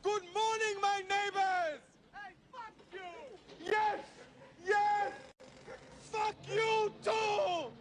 Good morning, my neighbors! Hey, fuck you! Yes! Yes! Fuck you too!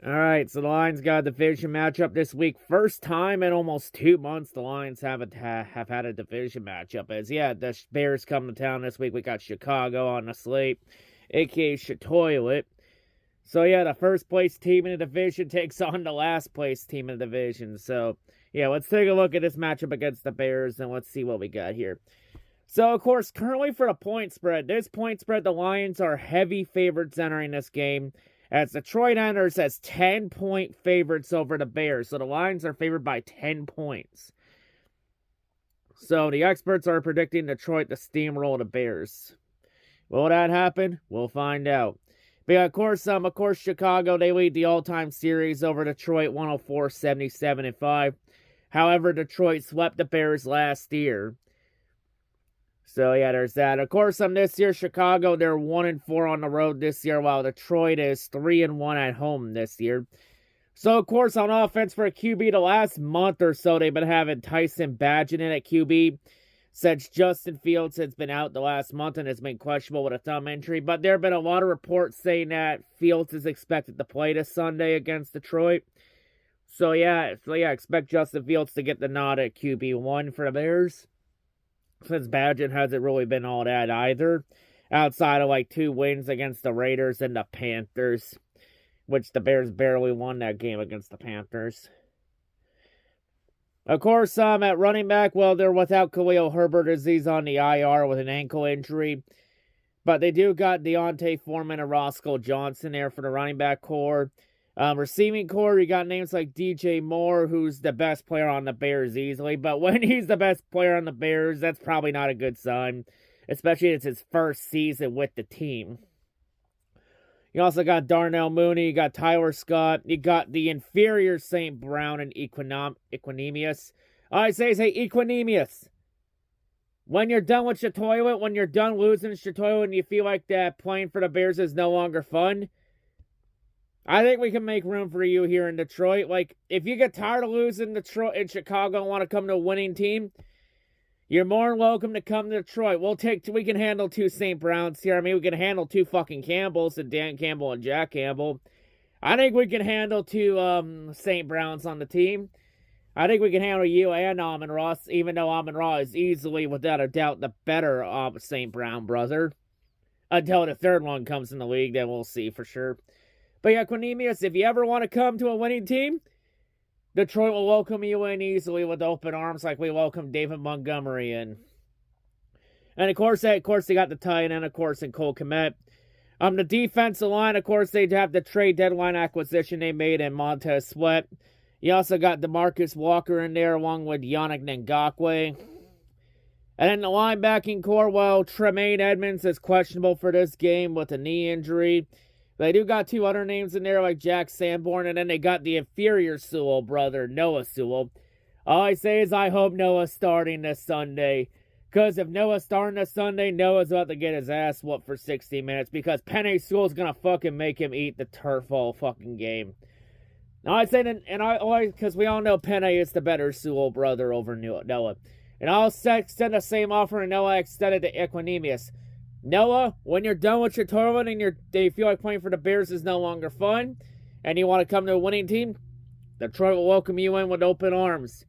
Alright, so the Lions got a division matchup this week. First time in almost 2 months the Lions have had a division matchup. As, yeah, the Bears come to town this week. We got Chicago on the slate, a.k.a. Shatoilet. So, yeah, the first place team in the division takes on the last place team in the division. So, yeah, let's take a look at this matchup against the Bears, and let's see what we got here. So, of course, currently for the point spread, the Lions are heavy favorites entering this game, as Detroit enters as 10-point favorites over the Bears. So the Lions are favored by 10 points. So the experts are predicting Detroit to steamroll the Bears. Will that happen? We'll find out. But yeah, of course, Chicago, they lead the all-time series over Detroit 104-77-5. However, Detroit swept the Bears last year. So, yeah, there's that. Of course, this year, Chicago, they're 1-4 on the road this year, while Detroit is 3-1 at home this year. So, of course, on offense for a QB, the last month or so, they've been having Tyson Bagent in at QB, since Justin Fields has been out the last month and has been questionable with a thumb injury. But there have been a lot of reports saying that Fields is expected to play this Sunday against Detroit. So, yeah, expect Justin Fields to get the nod at QB1 for the Bears, since Bagent hasn't really been all that either, outside of like 2 wins against the Raiders and the Panthers, which the Bears barely won that game against the Panthers. Of course, at running back, well, they're without Khalil Herbert as he's on the IR with an ankle injury, but they do got Deontay Foreman and Roscoe Johnson there for the running back core. Receiving core, you got names like DJ Moore, who's the best player on the Bears easily. But when he's the best player on the Bears, that's probably not a good sign, especially it's his first season with the team. You also got Darnell Mooney, you got Tyler Scott, you got the inferior St. Brown and Equanimous. I say Equanimous. When you're done with Shatoilet, when you're done losing Shatoilet and you feel like that playing for the Bears is no longer fun, I think we can make room for you here in Detroit. Like, if you get tired of losing Detroit in Chicago and want to come to a winning team, you're more than welcome to come to Detroit. We can handle 2 St. Browns here. I mean, we can handle 2 fucking Campbells, and Dan Campbell and Jack Campbell. I think we can handle 2 St. Browns on the team. I think we can handle you and Amon-Ra, even though Amon-Ra is easily, without a doubt, the better St. Brown brother. Until the third one comes in the league, then we'll see for sure. But yeah, Quinemius, if you ever want to come to a winning team, Detroit will welcome you in easily with open arms like we welcomed David Montgomery in. And of course, they got the tight end, of course, in Cole Kmet. The defensive line, of course, they have the trade deadline acquisition they made in Montez Sweat. You also got DeMarcus Walker in there along with Yannick Ngakoue. And then the linebacking core, well, Tremaine Edmonds is questionable for this game with a knee injury. They do got two other names in there, like Jack Sanborn, and then they got the inferior Sewell brother, Noah Sewell. All I say is I hope Noah's starting this Sunday. Because if Noah's starting this Sunday, Noah's about to get his ass whooped for 60 minutes. Because Penny Sewell's going to fucking make him eat the turf all fucking game. Now I say, because we all know Penny is the better Sewell brother over Noah. And I'll extend the same offer to Noah extended to Equanimous. Noah, when you're done with your tournament and you feel like playing for the Bears is no longer fun, and you want to come to a winning team, Detroit will welcome you in with open arms.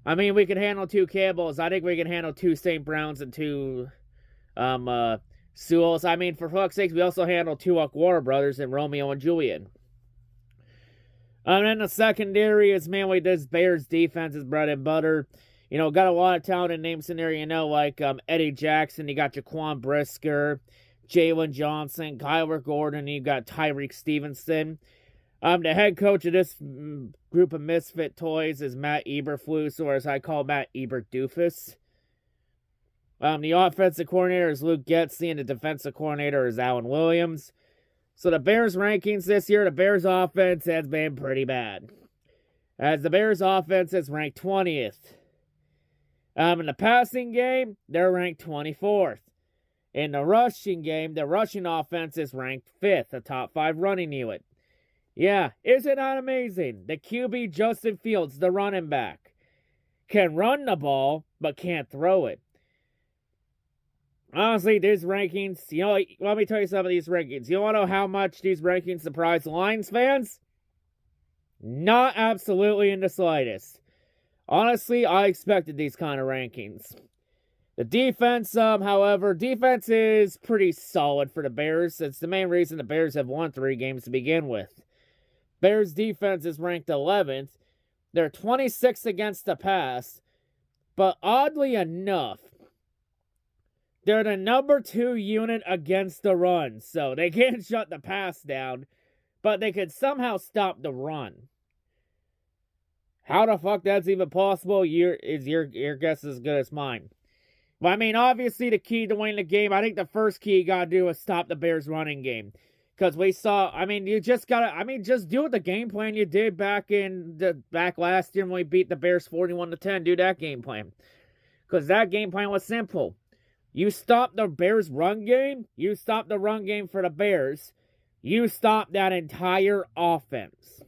I mean, we can handle 2 Campbells. I think we can handle 2 St. Browns and 2 Sewells. I mean, for fuck's sake, we also handle 2 Aquara brothers and Romeo and Julian. And then the secondary is mainly this Bears defense is bread and butter. You know, got a lot of talented names in there, you know, like Eddie Jackson, you got Jaquan Brisker, Jalen Johnson, Kyler Gordon, you got Tyreek Stevenson. The head coach of this group of misfit toys is Matt Eberflus, or as I call Matt Eberdoofus. The offensive coordinator is Luke Getsy, and the defensive coordinator is Alan Williams. So the Bears rankings this year, the Bears offense has been pretty bad. As the Bears offense is ranked 20th. In the passing game, they're ranked 24th. In the rushing game, the rushing offense is ranked 5th, a top 5 running unit. Yeah, isn't that amazing? The QB Justin Fields, the running back, can run the ball, but can't throw it. Honestly, these rankings, you know, let me tell you some of these rankings. You want to know how much these rankings surprise Lions fans? Not absolutely in the slightest. Honestly, I expected these kind of rankings. The defense, however, defense is pretty solid for the Bears. It's the main reason the Bears have won 3 games to begin with. Bears defense is ranked 11th. They're 26th against the pass. But oddly enough, they're the number 2 unit against the run. So they can't shut the pass down, but they could somehow stop the run. How the fuck that's even possible? Your guess is as good as mine. But I mean, obviously the key to winning the game, I think the first key you gotta do is stop the Bears running game. Because we saw, I mean, you just gotta, just do the game plan you did back last year when we beat the Bears 41-10. Do that game plan. Because that game plan was simple. You stop the Bears run game, you stop the run game for the Bears, you stop that entire offense.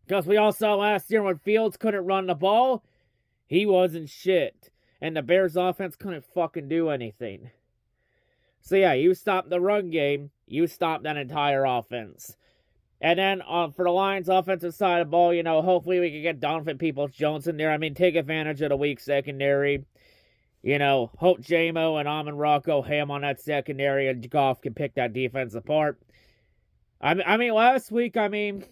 Because we all saw last year when Fields couldn't run the ball, he wasn't shit. And the Bears offense couldn't fucking do anything. So yeah, you stop the run game, you stop that entire offense. And then for the Lions offensive side of the ball, you know, hopefully we can get Donovan Peoples-Jones in there. I mean, take advantage of the weak secondary. You know, hope J-Mo and Amon-Ra go ham on that secondary and Goff can pick that defense apart. I mean, last week the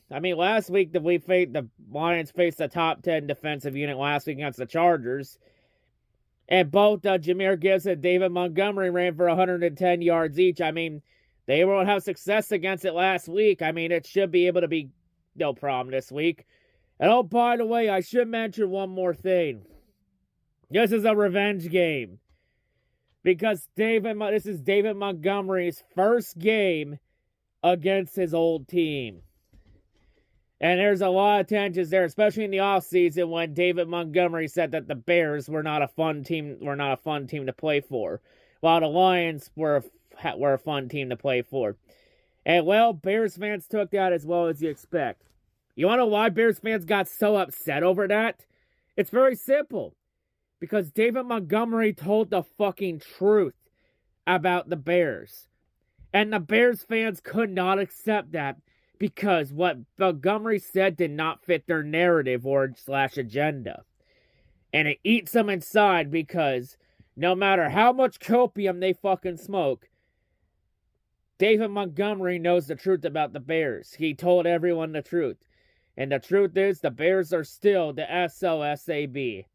Lions faced the top 10 defensive unit last week against the Chargers. And both Jahmyr Gibbs and David Montgomery ran for 110 yards each. I mean, they won't have success against it last week. I mean, it should be able to be no problem this week. And oh, by the way, I should mention one more thing. This is a revenge game. Because this is David Montgomery's first game against his old team. And there's a lot of tensions there, especially in the offseason when David Montgomery said that the Bears were not a fun team to play for, while the Lions were a fun team to play for. And well, Bears fans took that as well as you expect. You want to know why Bears fans got so upset over that? It's very simple. Because David Montgomery told the fucking truth about the Bears. And the Bears fans could not accept that because what Montgomery said did not fit their narrative or / agenda. And it eats them inside because no matter how much copium they fucking smoke, David Montgomery knows the truth about the Bears. He told everyone the truth. And the truth is the Bears are still the SOSAB.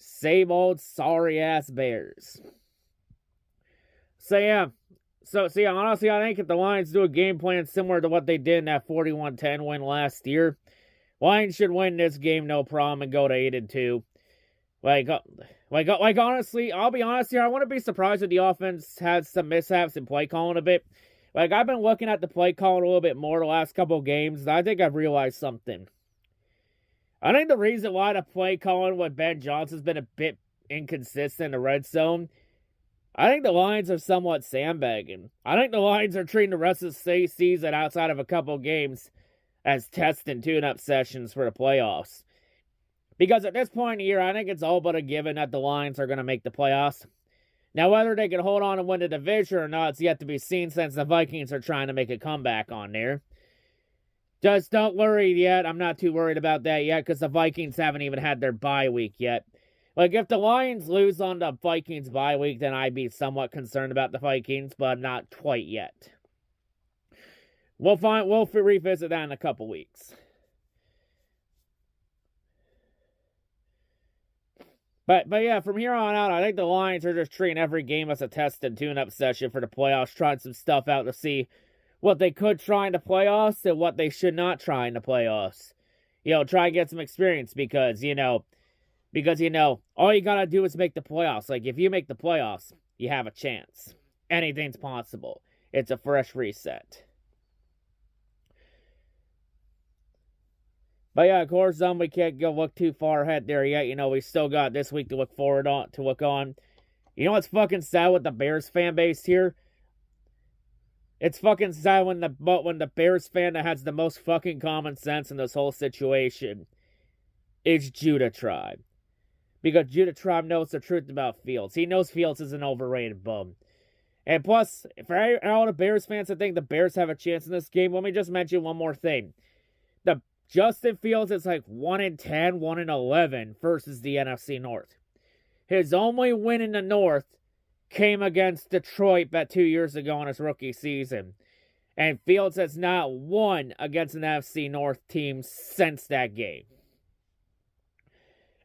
Same old sorry-ass Bears. So yeah, honestly, I think if the Lions do a game plan similar to what they did in that 41-10 win last year, Lions should win this game no problem and go to 8-2. Honestly, I'll be honest here, I wouldn't be surprised if the offense had some mishaps in play calling a bit. Like, I've been looking at the play calling a little bit more the last couple of games, and I think I've realized something. I think the reason why the play calling with Ben Johnson's been a bit inconsistent in the red zone, I think the Lions are somewhat sandbagging. I think the Lions are treating the rest of the season outside of a couple of games as test and tune-up sessions for the playoffs. Because at this point in the year, I think it's all but a given that the Lions are going to make the playoffs. Now, whether they can hold on and win the division or not, it's yet to be seen since the Vikings are trying to make a comeback on there. Just don't worry yet. I'm not too worried about that yet because the Vikings haven't even had their bye week yet. Like, if the Lions lose on the Vikings bye week, then I'd be somewhat concerned about the Vikings, but not quite yet. We'll revisit that in a couple weeks. But yeah, from here on out, I think the Lions are just treating every game as a test and tune-up session for the playoffs, trying some stuff out to see what they could try in the playoffs and what they should not try in the playoffs. Try and get some experience because, all you gotta do is make the playoffs. Like, if you make the playoffs, you have a chance. Anything's possible. It's a fresh reset. But yeah, of course, we can't go look too far ahead there yet. We still got this week to look on. You know what's fucking sad with the Bears fan base here? It's fucking sad when the Bears fan that has the most fucking common sense in this whole situation is Judah Tribe. Because Judah Tribe knows the truth about Fields. He knows Fields is an overrated bum. And plus, for all the Bears fans that think the Bears have a chance in this game, let me just mention one more thing. The Justin Fields is like 1-10, 1-11 versus the NFC North. His only win in the North came against Detroit about 2 years ago in his rookie season. And Fields has not won against an NFC North team since that game.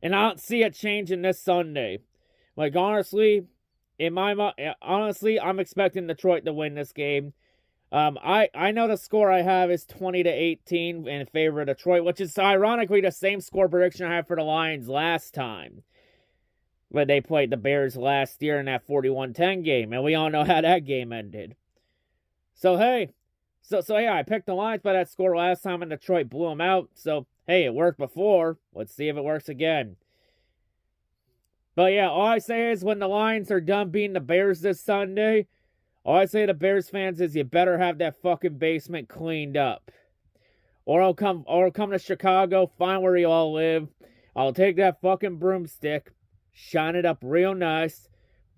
And I don't see it changing this Sunday. Like, honestly, I'm expecting Detroit to win this game. I know the score I have is 20-18 in favor of Detroit, which is ironically the same score prediction I had for the Lions last time when they played the Bears last year in that 41-10 game, and we all know how that game ended. So hey, I picked the Lions by that score last time, and Detroit blew them out. So hey, it worked before. Let's see if it works again. But yeah, all I say is when the Lions are done beating the Bears this Sunday, all I say to Bears fans is you better have that fucking basement cleaned up. Or I'll come to Chicago, find where you all live. I'll take that fucking broomstick, shine it up real nice,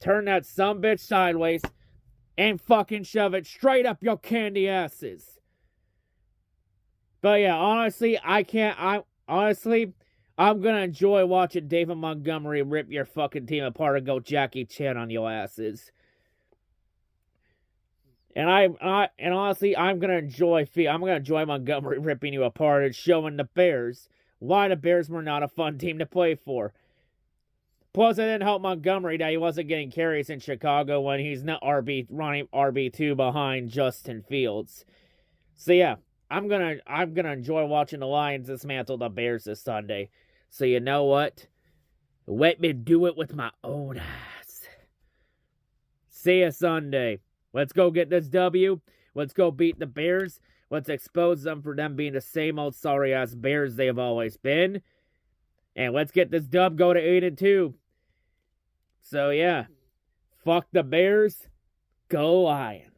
turn that sumbitch sideways, and fucking shove it straight up your candy asses. But yeah, honestly, I'm gonna enjoy watching David Montgomery rip your fucking team apart and go Jackie Chan on your asses. And honestly, I'm gonna enjoy Montgomery ripping you apart and showing the Bears why the Bears were not a fun team to play for. Plus, it didn't help Montgomery that he wasn't getting carries in Chicago when he's not running RB2 behind Justin Fields. So yeah, I'm gonna enjoy watching the Lions dismantle the Bears this Sunday. So you know what? Let me do it with my own eyes. See ya Sunday. Let's go get this W. Let's go beat the Bears. Let's expose them for them being the same old sorry-ass Bears they have always been. And let's get this dub go to 8-2. So, yeah. Fuck the Bears. Go Lions.